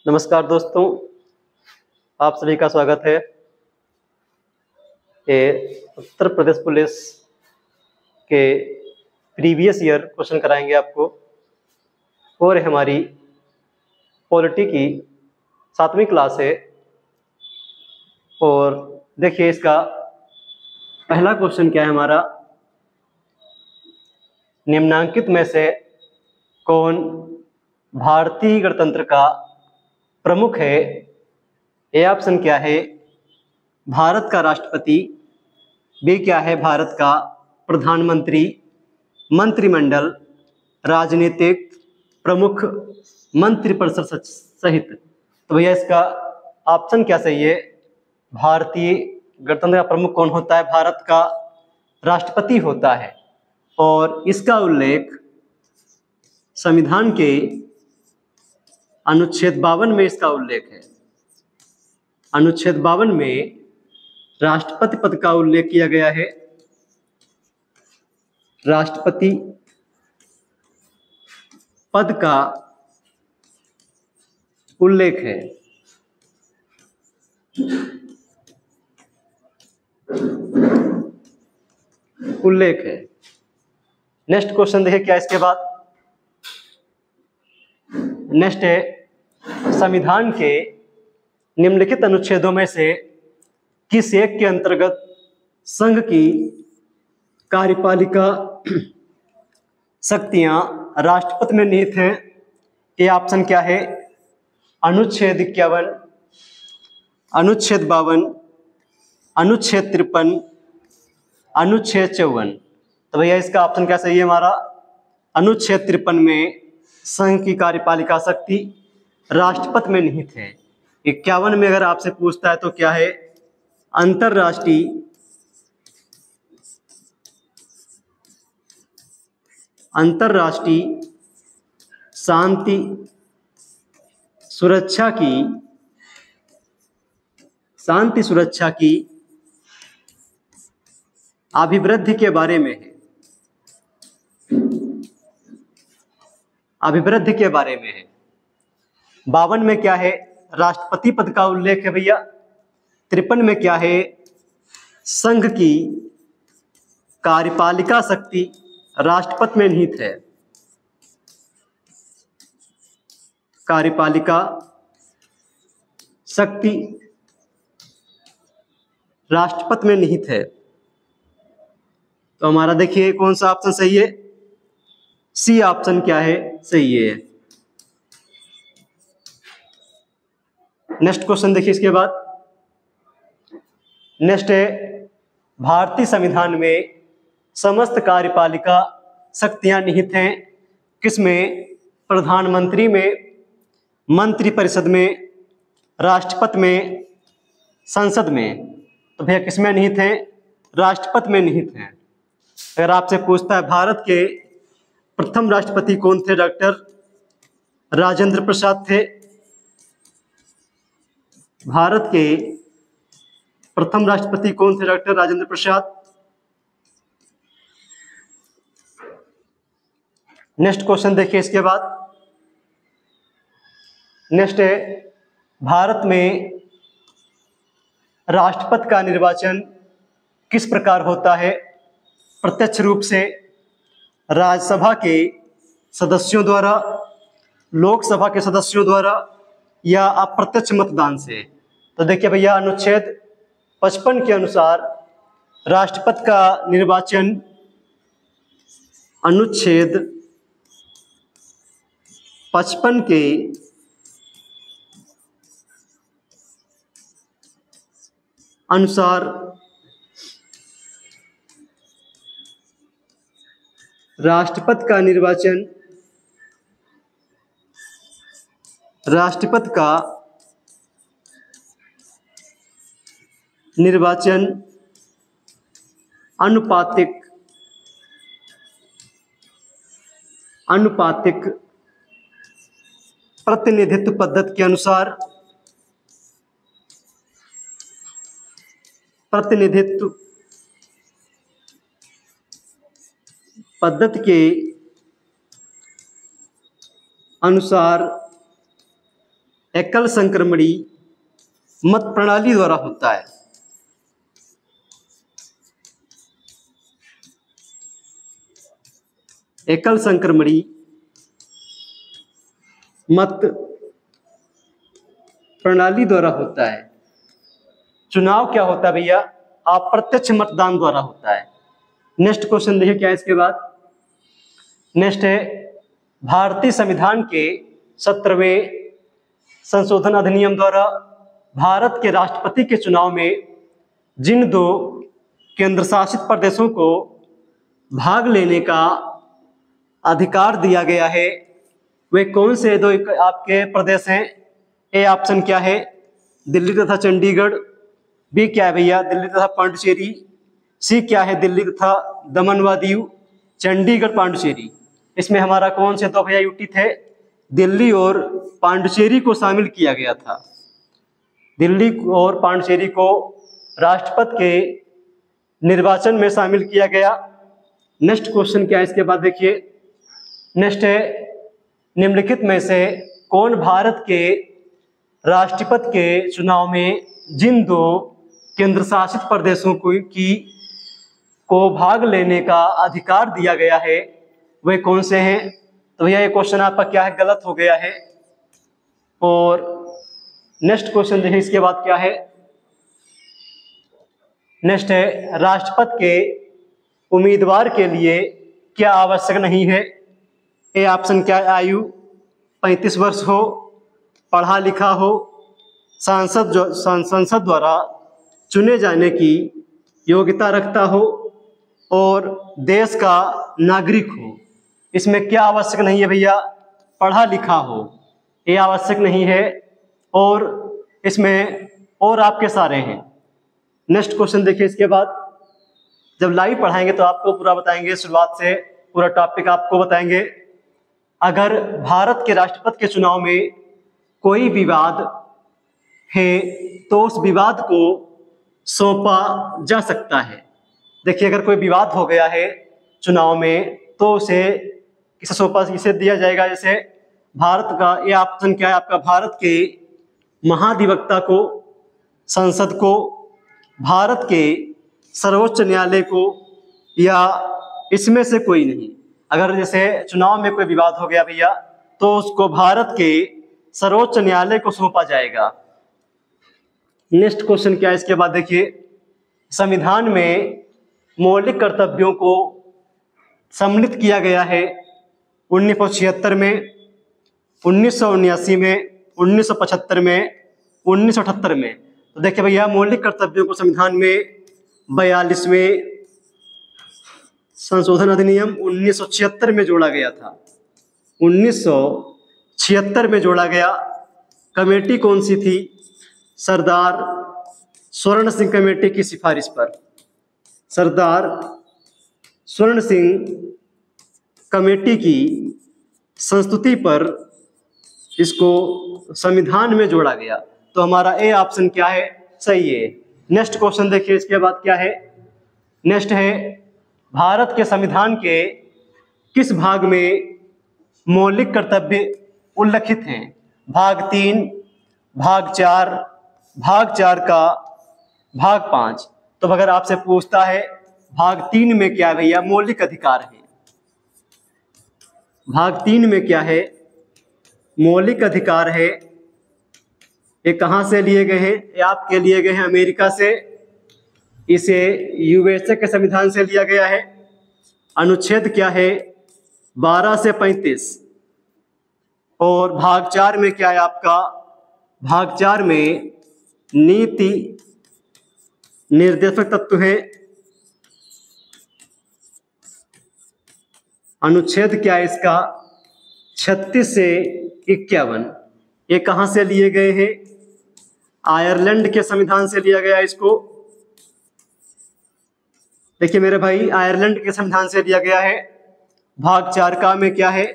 नमस्कार दोस्तों, आप सभी का स्वागत है। उत्तर प्रदेश पुलिस के प्रीवियस ईयर क्वेश्चन कराएंगे आपको और हमारी पॉलिटी की 7वीं क्लास है। और देखिए इसका पहला क्वेश्चन क्या है हमारा, निम्नांकित में से कौन भारतीय गणतंत्र का प्रमुख है? ए ऑप्शन क्या है, भारत का राष्ट्रपति। बी क्या है, भारत का प्रधानमंत्री, मंत्रिमंडल, राजनीतिक प्रमुख, मंत्रिपरिषद सहित। तो भैया इसका ऑप्शन क्या सही है? भारतीय गणतंत्र का प्रमुख कौन होता है? भारत का राष्ट्रपति होता है। और इसका उल्लेख संविधान के अनुच्छेद 52 में इसका उल्लेख है। अनुच्छेद 52 में राष्ट्रपति पद का उल्लेख किया गया है। राष्ट्रपति पद का उल्लेख है। उल्लेख है। नेक्स्ट क्वेश्चन देखिए क्या इसके बाद। नेक्स्ट है, संविधान के निम्नलिखित अनुच्छेदों में से किस एक के अंतर्गत संघ की कार्यपालिका शक्तियां राष्ट्रपति में निहित हैं? ये ऑप्शन क्या है, अनुच्छेद 51, अनुच्छेद 52, अनुच्छेद 53, अनुच्छेद 54। तो भैया इसका ऑप्शन क्या सही है हमारा, अनुच्छेद 53 में संघ की कार्यपालिका शक्ति राष्ट्रपति में निहित है। 51 में अगर आपसे पूछता है तो क्या है, अंतरराष्ट्रीय शांति सुरक्षा की अभिवृद्धि के बारे में है। अभिवृद्धि के बारे में है। 52 में क्या है, राष्ट्रपति पद का उल्लेख है भैया। 53 में क्या है, संघ की कार्यपालिका शक्ति राष्ट्रपति में निहित है। कार्यपालिका शक्ति राष्ट्रपति में निहित है। तो हमारा देखिए कौन सा ऑप्शन सही है, सी ऑप्शन क्या है, सही है। नेक्स्ट क्वेश्चन देखिए इसके बाद। नेक्स्ट है, भारतीय संविधान में समस्त कार्यपालिका शक्तियां निहित हैं किसमें? प्रधानमंत्री में, मंत्रिपरिषद में, राष्ट्रपति में, संसद में। तो भैया किसमें निहित हैं? राष्ट्रपति में निहित हैं। अगर आपसे पूछता है भारत के प्रथम राष्ट्रपति कौन थे? डॉक्टर राजेंद्र प्रसाद थे। भारत के प्रथम राष्ट्रपति कौन थे? Doctor Rajendra Prasad. Next question देखिए इसके बाद। नेक्स्ट है, भारत में राष्ट्रपति का निर्वाचन किस प्रकार होता है? प्रत्यक्ष रूप से, राज्यसभा के सदस्यों द्वारा, लोकसभा के सदस्यों द्वारा, या अप्रत्यक्ष मतदान से। तो देखिए भैया अनुच्छेद 55 के अनुसार राष्ट्रपति का निर्वाचन अनुच्छेद 55 के अनुसार राष्ट्रपति का निर्वाचन अनुपातिक प्रतिनिधित्व पद्धति के अनुसार, प्रतिनिधित्व पद्धति के अनुसार एकल संक्रमणी मत प्रणाली द्वारा होता है। एकल संक्रमणी मत प्रणाली द्वारा होता है। चुनाव क्या होता है भैया? अप्रत्यक्ष मतदान द्वारा होता है। नेक्स्ट क्वेश्चन देखिए क्या है इसके बाद। नेक्स्ट है, भारतीय संविधान के 17वें संशोधन अधिनियम द्वारा भारत के राष्ट्रपति के चुनाव में जिन 2 केंद्र शासित प्रदेशों को भाग लेने का अधिकार दिया गया है, वे कौन से 2 आपके प्रदेश हैं? ए ऑप्शन क्या है? दिल्ली तथा चंडीगढ़। बी क्या है भैया? दिल्ली तथा पांडुचेरी। सी क्या है? दिल्ली तथा दमन व दीव। चंडीगढ़ पांडुचेरी। इसमें हमारा कौन से 2 भैया यूटी थे? दिल्ली और पांडुचेरी को शामिल किया गया था। दिल्ली और पांडुचेरी को राष्ट्रपति के निर्वाचन में शामिल किया गया। नेक्स्ट क्वेश्चन क्या है इसके बाद देखिए। नेक्स्ट है, निम्नलिखित में से कौन भारत के राष्ट्रपति के चुनाव में जिन 2 केंद्र शासित प्रदेशों को भाग लेने का अधिकार दिया गया है, वे कौन से हैं? तो भैया ये क्वेश्चन आपका क्या है? गलत हो गया है। और नेक्स्ट क्वेश्चन देखिए इसके बाद क्या है। नेक्स्ट है, राष्ट्रपति के उम्मीदवार के लिए क्या आवश्यक नहीं है? ए ऑप्शन क्या है? आयु 35 वर्ष हो, पढ़ा लिखा हो, संसद द्वारा चुने जाने की योग्यता रखता हो और देश का नागरिक हो। इसमें क्या आवश्यक नहीं है भैया? पढ़ा लिखा हो, ये आवश्यक नहीं है। और इसमें और आपके सारे हैं। नेक्स्ट क्वेश्चन देखिए इसके बाद। जब लाइव पढ़ाएंगे तो आपको पूरा बताएंगे, शुरुआत से पूरा टॉपिक आपको बताएंगे। अगर भारत के राष्ट्रपति के चुनाव में कोई विवाद है तो उस विवाद को सौंपा जा सकता है। देखिए, अगर कोई विवाद हो गया है चुनाव में तो उसे किसे दिया जाएगा? जैसे भारत का ये ऑप्शन क्या है आपका? भारत के महाधिवक्ता को, संसद को, भारत के सर्वोच्च न्यायालय को, या इसमें से कोई नहीं। अगर जैसे चुनाव में कोई विवाद हो गया भैया तो उसको भारत के सर्वोच्च न्यायालय को सौंपा जाएगा। नेक्स्ट क्वेश्चन क्या है इसके बाद देखिए। संविधान में मौलिक कर्तव्यों को सम्मिलित किया गया है 1976 में, 1979 में, 1975 में, 1978 में। तो देखिए भैया, मौलिक कर्तव्यों को संविधान में 42वें संशोधन अधिनियम 1976 में जोड़ा गया था। 1976 में जोड़ा गया। कमेटी कौन सी थी? सरदार स्वर्ण सिंह कमेटी की सिफारिश पर। सरदार स्वर्ण सिंह कमेटी की संस्तुति पर इसको संविधान में जोड़ा गया। तो हमारा ए ऑप्शन क्या है? सही है। नेक्स्ट क्वेश्चन देखिए इसके बाद क्या है। नेक्स्ट है, भारत के संविधान के किस भाग में मौलिक कर्तव्य उल्लिखित हैं? भाग 3, भाग 4, भाग 4 का भाग 5। तो अगर आपसे पूछता है भाग 3 में क्या है भैया? मौलिक अधिकार है। भाग 3 में क्या है? मौलिक अधिकार है। ये कहाँ से लिए गए हैं? ये आपके लिए गए हैं अमेरिका से। इसे यूएसए के संविधान से लिया गया है। अनुच्छेद क्या है? 12 से 35। और भाग 4 में क्या है आपका? भाग 4 में नीति निर्देशक तत्व है। अनुच्छेद क्या है इसका? 36 से 51। ये कहाँ से लिए गए हैं? आयरलैंड के संविधान से लिया गया इसको। देखिए मेरे भाई, आयरलैंड के संविधान से लिया गया है। भाग 4 का में क्या है?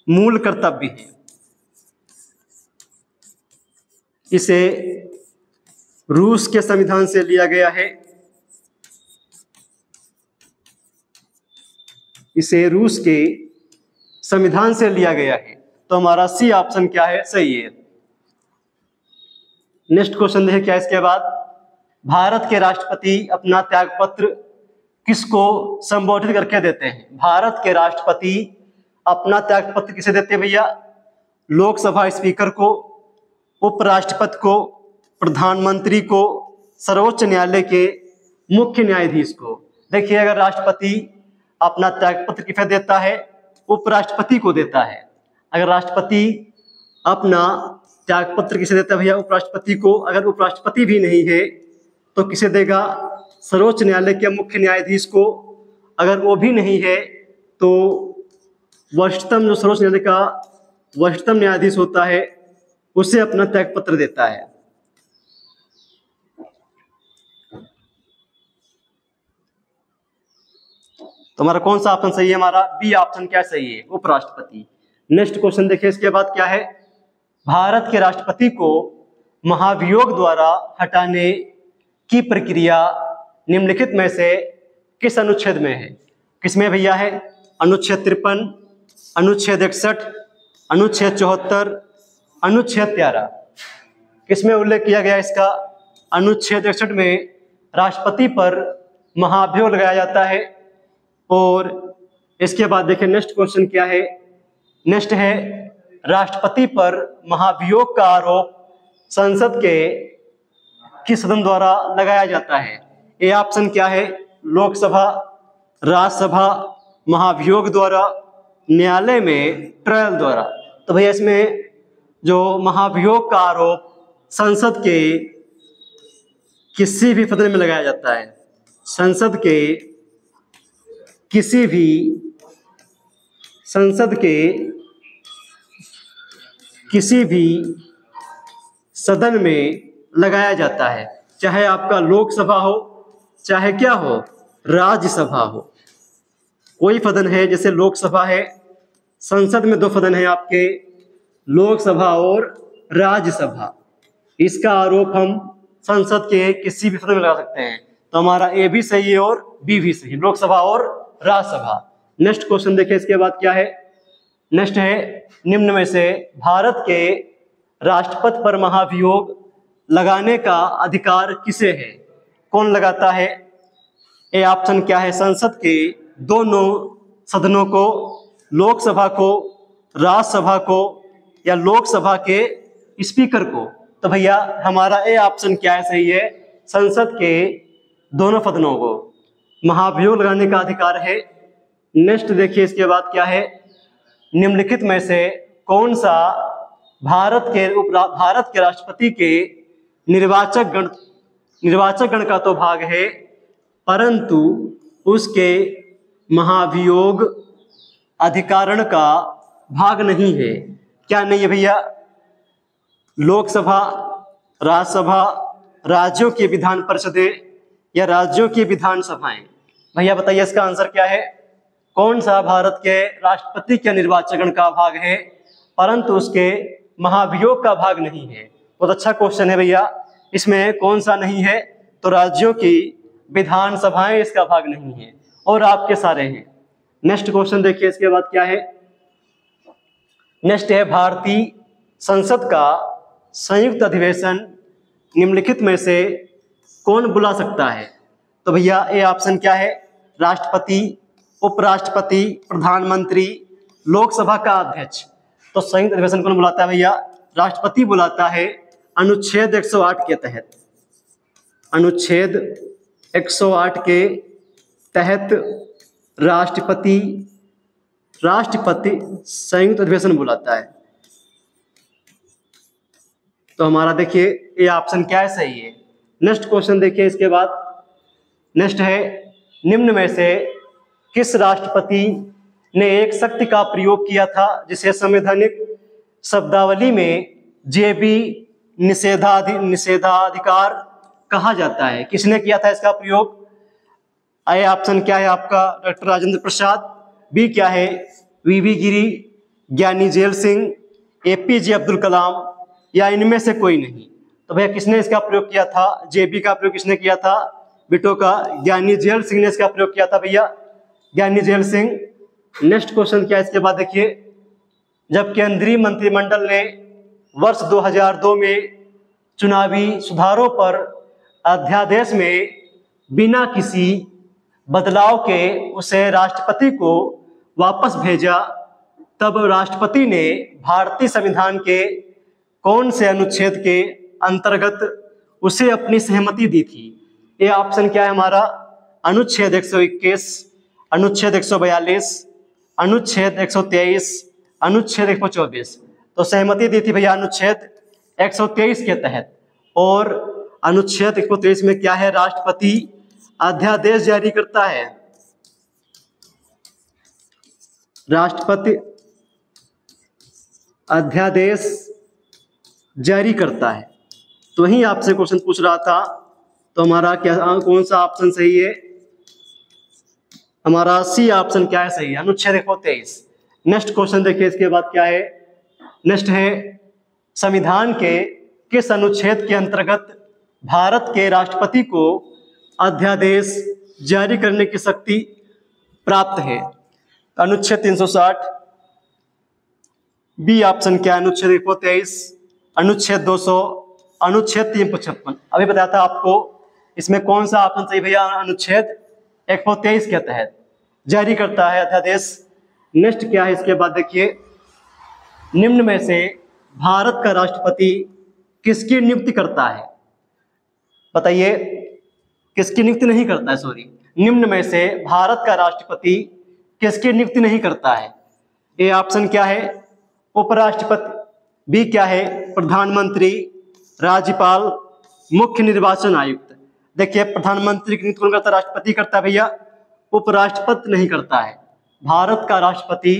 मूल कर्तव्य है। इसे रूस के संविधान से लिया गया है। इसे रूस के संविधान से लिया गया है। तो हमारा सी ऑप्शन क्या है? सही है। नेक्स्ट क्वेश्चन देखिए क्या इसके बाद, भारत के राष्ट्रपति अपना त्यागपत्र किसको संबोधित करके देते हैं? भारत के राष्ट्रपति अपना त्यागपत्र किसे देते हैं भैया? लोकसभा स्पीकर को, उपराष्ट्रपति को, प्रधानमंत्री को, सर्वोच्च न्यायालय के मुख्य न्यायाधीश को। देखिए अगर राष्ट्रपति अपना त्यागपत्र किसे देता है? उपराष्ट्रपति को देता है। अगर राष्ट्रपति अपना त्यागपत्र किसे देता है भैया? उपराष्ट्रपति को। अगर उपराष्ट्रपति भी नहीं है तो किसे देगा? सर्वोच्च न्यायालय के मुख्य न्यायाधीश को। अगर वो भी नहीं है तो वरिष्ठतम, जो सर्वोच्च न्यायालय का वरिष्ठतम न्यायाधीश होता है, उसे अपना त्यागपत्र देता है। तो हमारा कौन सा ऑप्शन सही है? हमारा बी ऑप्शन क्या सही है? उपराष्ट्रपति। नेक्स्ट क्वेश्चन देखिए इसके बाद क्या है, भारत के राष्ट्रपति को महाभियोग द्वारा हटाने की प्रक्रिया निम्नलिखित में से किस अनुच्छेद में है? किसमें भैया है? अनुच्छेद 53, अनुच्छेद 61, अनुच्छेद 74, अनुच्छेद 13। किसमें उल्लेख किया गया इसका? अनुच्छेद 61 में राष्ट्रपति पर महाभियोग लगाया जाता है। और इसके बाद देखिए नेक्स्ट क्वेश्चन क्या है, नेक्स्ट है राष्ट्रपति पर महाभियोग का आरोप संसद के किस सदन द्वारा लगाया जाता है? ये ऑप्शन क्या है? लोकसभा, राज्यसभा, महाभियोग द्वारा, न्यायालय में ट्रायल द्वारा। तो भैया इसमें जो महाभियोग का आरोप संसद के किसी भी सदन में लगाया जाता है, संसद के किसी भी सदन में लगाया जाता है, चाहे आपका लोकसभा हो, चाहे क्या हो, राज्यसभा हो। कोई सदन है, जैसे लोकसभा है, संसद में 2 सदन है आपके, लोकसभा और राज्यसभा। इसका आरोप हम संसद के किसी भी सदन में लगा सकते हैं। तो हमारा ए भी सही है और बी भी सही, लोकसभा और राज्यसभा। नेक्स्ट क्वेश्चन देखिए इसके बाद क्या है, नेक्स्ट है निम्न में से भारत के राष्ट्रपति पर महाभियोग लगाने का अधिकार किसे है? कौन लगाता है? ए ऑप्शन क्या है? संसद के दोनों सदनों को, लोकसभा को, राज्यसभा को, या लोकसभा के स्पीकर को। तो भैया हमारा ए ऑप्शन क्या है? सही है, संसद के दोनों सदनों को महाभियोग लगाने का अधिकार है। नेक्स्ट देखिए इसके बाद क्या है, निम्नलिखित में से कौन सा भारत के राष्ट्रपति के निर्वाचक गण का तो भाग है, परंतु उसके महाभियोग अधिकारण का भाग नहीं है? क्या नहीं है भैया? लोकसभा, राज्यसभा, राज्यों की विधान परिषदें या राज्यों की विधानसभाएं। भैया बताइए इसका आंसर क्या है? कौन सा भारत के राष्ट्रपति के निर्वाचक गण का भाग है परंतु उसके महाभियोग का भाग नहीं है? बहुत अच्छा क्वेश्चन है भैया। इसमें कौन सा नहीं है? तो राज्यों की विधानसभाएं इसका भाग नहीं है और आपके सारे हैं। नेक्स्ट क्वेश्चन देखिए इसके बाद क्या है, नेक्स्ट है भारतीय संसद का संयुक्त अधिवेशन निम्नलिखित में से कौन बुला सकता है? तो भैया ये ऑप्शन क्या है? राष्ट्रपति, उपराष्ट्रपति, प्रधानमंत्री, लोकसभा का अध्यक्ष। तो संयुक्त अधिवेशन कौन बुलाता है भैया? राष्ट्रपति बुलाता है, अनुच्छेद 108 के तहत। अनुच्छेद 108 के तहत राष्ट्रपति संयुक्त अधिवेशन बुलाता है। तो हमारा देखिए ये ऑप्शन क्या है? सही है। नेक्स्ट क्वेश्चन देखिए इसके बाद, नेक्स्ट है निम्न में से किस राष्ट्रपति ने एक शक्ति का प्रयोग किया था जिसे संवैधानिक शब्दावली में जेबी निषेधाधिकार कहा जाता है? किसने किया था इसका प्रयोग? ए ऑप्शन क्या है आपका? डॉक्टर राजेंद्र प्रसाद। बी क्या है? वीवी गिरी, ज्ञानी जेल सिंह, एपीजे अब्दुल कलाम, या इनमें से कोई नहीं? तो भैया किसने इसका प्रयोग किया था? जेबी का प्रयोग किसने किया था? बिटो का ज्ञानी जेल सिंह ने इसका प्रयोग किया था भैया, ज्ञानी जेल सिंह। नेक्स्ट क्वेश्चन क्या है इसके बाद देखिए, जब केंद्रीय मंत्रिमंडल ने वर्ष 2002 में चुनावी सुधारों पर अध्यादेश में बिना किसी बदलाव के उसे राष्ट्रपति को वापस भेजा, तब राष्ट्रपति ने भारतीय संविधान के कौन से अनुच्छेद के अंतर्गत उसे अपनी सहमति दी थी? ये ऑप्शन क्या है हमारा? अनुच्छेद 121, अनुच्छेद 142, अनुच्छेद 123, अनुच्छेद 124। तो सहमति दी थी भैया अनुच्छेद 123 के तहत। और अनुच्छेद 123 में क्या है? राष्ट्रपति अध्यादेश जारी करता है, राष्ट्रपति अध्यादेश जारी करता है। तो वही आपसे क्वेश्चन पूछ रहा था, तो हमारा क्या, कौन सा ऑप्शन सही है? हमारा सी ऑप्शन क्या है सही है, अनुच्छेद 123। नेक्स्ट क्वेश्चन देखिए, इसके बाद क्या है? नेक्स्ट है, संविधान के किस अनुच्छेद के अंतर्गत भारत के राष्ट्रपति को अध्यादेश जारी करने की शक्ति प्राप्त है? अनुच्छेद 360, बी ऑप्शन क्या है? अनुच्छेद 123, अनुच्छेद 200, अनुच्छेद 355। अभी बताया था आपको, इसमें कौन सा ऑप्शन सही भैया? अनुच्छेद 123 के तहत जारी करता है अध्यादेश। नेक्स्ट क्या है इसके बाद देखिए, निम्न में से भारत का राष्ट्रपति किसकी नियुक्ति करता है? बताइए, किसकी नियुक्ति नहीं करता है? सॉरी, निम्न में से भारत का राष्ट्रपति किसकी नियुक्ति नहीं करता है? ए ऑप्शन क्या है? उपराष्ट्रपति। बी क्या है? प्रधानमंत्री, राज्यपाल, मुख्य निर्वाचन आयुक्त। देखिए, प्रधानमंत्री की नियुक्ति कौन करता है? राष्ट्रपति करता है भैया, उपराष्ट्रपति नहीं करता है। भारत का राष्ट्रपति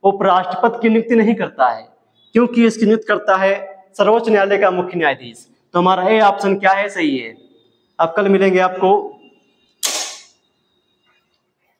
उपराष्ट्रपति की नियुक्ति नहीं करता है, क्योंकि इसकी नियुक्ति करता है सर्वोच्च न्यायालय का मुख्य न्यायाधीश। तो हमारा ए ऑप्शन क्या है? सही है। अब कल मिलेंगे आपको